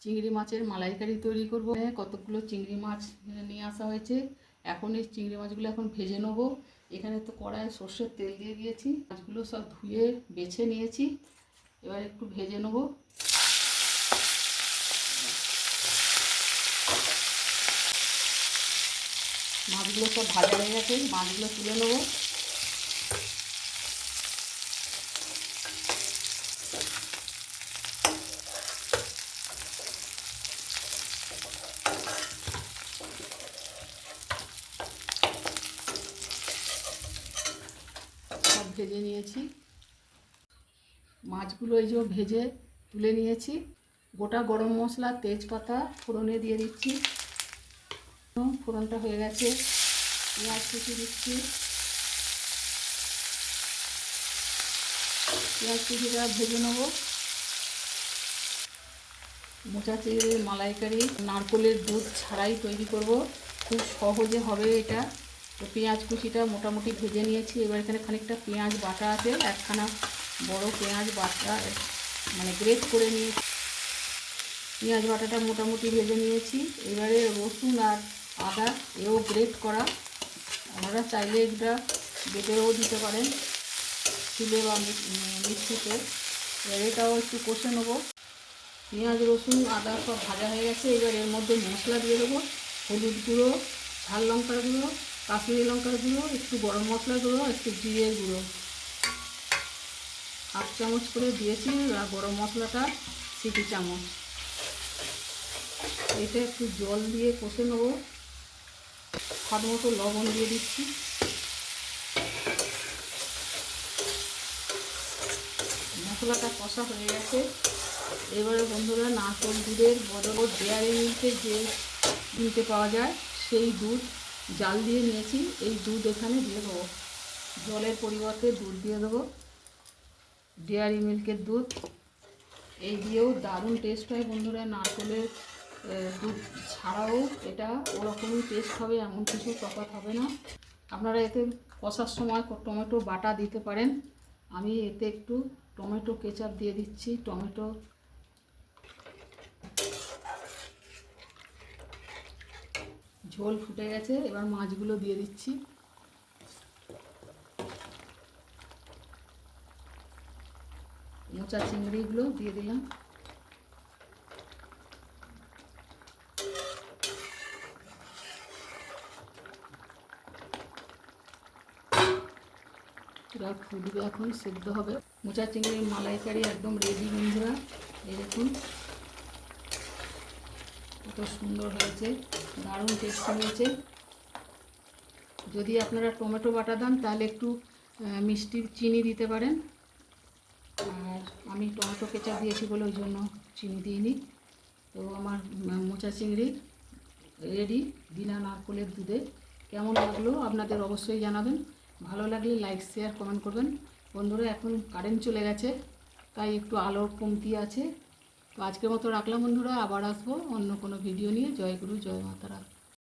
চিংড়ি মাছের মালাইকারি তৈরি করব। কতগুলো চিংড়ি মাছ নিয়ে আসা হয়েছে। এখন এই চিংড়ি মাছগুলো এখন ভেজে নেবো। এখানে তো কড়ায় সর্ষের তেল দিয়ে দিয়েছি। মাছগুলো সব ধুয়ে বেছে নিয়েছি, এবার একটু ভেজে নেবো। মাছগুলো সব ভাজা হয়ে গেছে, মাছগুলো তুলে নেবো। সব ভেজে নিয়েছি মাছগুলো, এই যে ভেজে তুলে নিয়েছি। গোটা গরম মশলা, তেজপাতা ফোড়নে দিয়ে দিচ্ছি। ফোড়নটা হয়ে গেছে, পেঁয়াজ কুচি দিচ্ছি। পেঁয়াজ কুচিটা ভেজে নেবো। মোচা চিংড়ির মালাইকারি নারকেলের দুধ ছাড়াই তৈরি করব, খুব সহজে হবে এটা। তো পেঁয়াজ কুচিটা মোটামুটি ভেজে নিয়েছি। এবার এখানে খানিকটা পেঁয়াজ বাটা আছে, একখানা বড় পেঁয়াজ বাটা মানে গ্রেট করে নিয়েছি। পেঁয়াজ বাটাটা মোটামুটি ভেজে নিয়েছি। এবারে রসুন আর আদা এও গ্রেট করা, আপনারা চাইলে এটা বেটেও দিতে পারেন শিলে বা মিক্সিতে। এবার এটাও একটু কষে নেবো। পেঁয়াজ রসুন আদা সব ভাজা হয়ে গেছে। এবার এর মধ্যে মশলা দিয়ে দেবো। হলুদ গুঁড়ো, ঝাল লঙ্কার গুঁড়ো, কাশ্মীরি লঙ্কার গুঁড়ো, একটু গরম মশলার গুঁড়ো, একটু জিরের গুঁড়ো 1/2 চামচ করে দিয়েছি। আর গরম মশলাটা 1 চামচ। এটা একটু জল দিয়ে কষে নেবো। স্বাদ মতো লবণ দিয়ে দিচ্ছি। মশলাটা কষা হয়ে গেছে। এবারে বন্ধুরা, নারকেল দুধের বদলে ডেয়ারি মিল্কের যে কিনতে পাওয়া যায় সেই দুধ জাল দিয়ে নিয়েছি। এই দুধ এখানে দিয়ে দেবো। জলের পরিবর্তে দুধ দিয়ে দেবো, ডেয়ারি মিল্কের দুধ। এই দিয়েও দারুণ টেস্ট হয় বন্ধুরা। নারকেলের দুধ ছাড়াও এটা ওরকমই টেস্ট হবে, এমন কিছু তফাৎ হবে না। আপনারা এতে কষার সময় টমেটো বাটা দিতে পারেন। আমি এতে একটু টমেটো কেচাপ দিয়ে দিচ্ছি। টমেটো ঝোল ফুটে গেছে, এবার মাছগুলো দিয়ে দিচ্ছি। মোচা চিংড়িগুলো দিয়ে দিলাম। এবার ফুটবে, এখন সেদ্ধ হবে। মোচা চিংড়ির মালাইকারি একদম রেডি বন্ধুরা। এই দেখুন কত সুন্দর হয়েছে, দারুণ টেস্টি হয়েছে। যদি আপনারা টমেটো বাটা দেন তাহলে একটু মিষ্টি চিনি দিতে পারেন। আর আমি টমেটো কেচাপ দিয়েছি বলে ওই জন্য চিনি দিইনি। তো আমার মোচা চিংড়ি রেডি বিনা নারকেলের দুধে। কেমন লাগলো আপনাদের অবশ্যই জানাবেন। ভালো লাগলে লাইক শেয়ার কমেন্ট করবেন বন্ধুরা। এখন কারেন্ট চলে গেছে, তাই একটু আলোর কমতি আছে। তো আজকের মতো রাখলাম বন্ধুরা, আবার আসবো অন্য কোনো ভিডিও নিয়ে। জয় গুরু, জয় মাতারা।